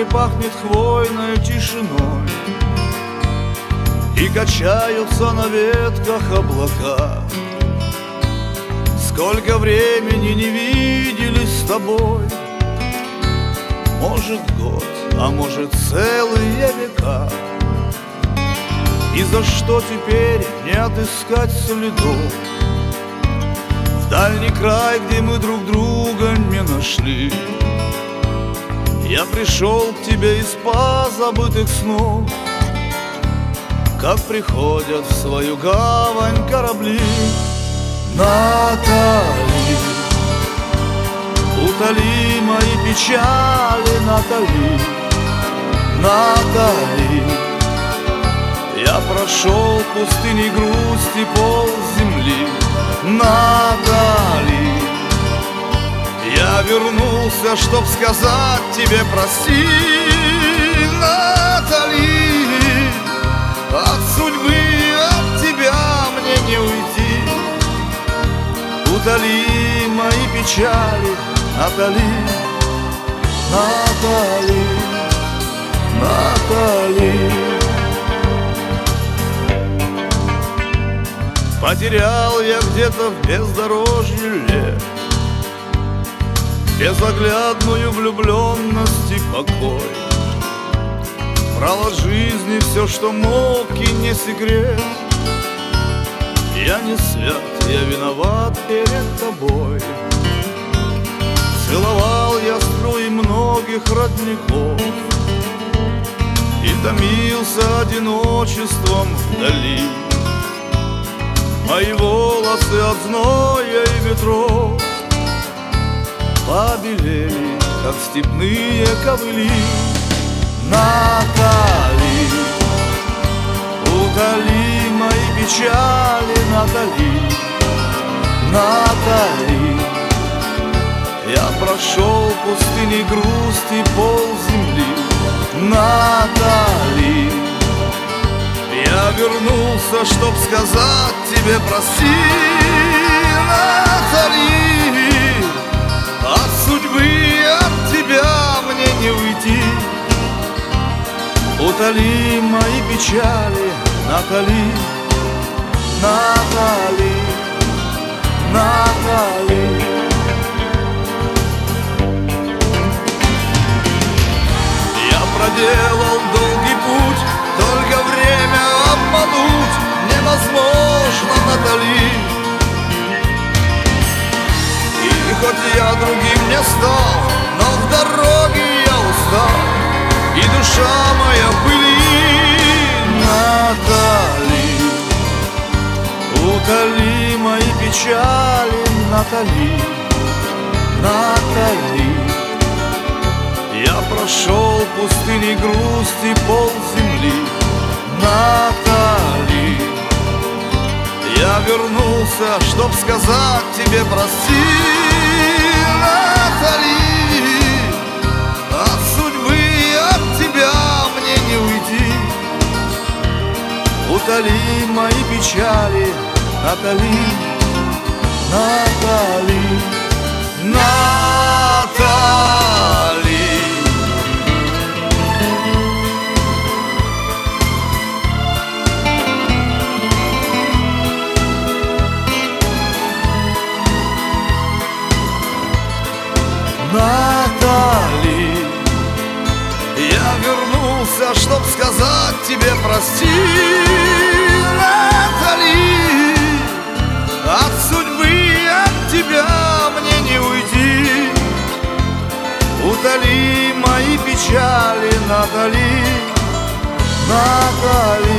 воздухе пахнет хвойной тишиной, и качаются на ветках облака. Сколько времени не виделись с тобой, может год, а может целые века. И за что теперь не отыскать следов в дальний край, где мы друг друга не нашли? Я пришел к тебе из позабытых снов, как приходят в свою гавань корабли. Натали, утоли мои печали, Натали, Натали. Я прошел пустыни грусти пол земли, Натали. Я вернулся, чтоб сказать тебе прости, Натали. От судьбы, от тебя мне не уйти. Утоли мои печали, Натали, Натали, Натали. Потерял я где-то в бездорожье лет безоглядную влюбленность и покой. Брал от жизни все, что мог, и не секрет. Я не свят, я виноват перед тобой. Целовал я струи многих родников и томился одиночеством вдали. Мои волосы от зноя и ветров побелели, как степные ковыли. Натали, утоли мои печали, Натали, Натали. Я прошел пустыни грусти пол земли, Натали. Я вернулся, чтоб сказать тебе прости, Натали. От судьбы, от тебя мне не уйти. Утоли мои печали, Натали, Натали, Натали. Я проделал долгий путь, только время обмануть невозможно, Натали. И хоть я другим не стал, но в дороге я устал, и душа моя в пыли. Натали, утоли мои печали, Натали, Натали. Я прошел пустыни грусти пол земли, Натали. Я вернулся, чтоб сказать тебе прости, Натали. От судьбы, от тебя мне не уйти. Утоли мои печали, Натали, Натали, Натали. Натали, я вернулся, чтоб сказать тебе прости, Натали. От судьбы, от тебя мне не уйти. Утоли мои печали, Натали, Натали.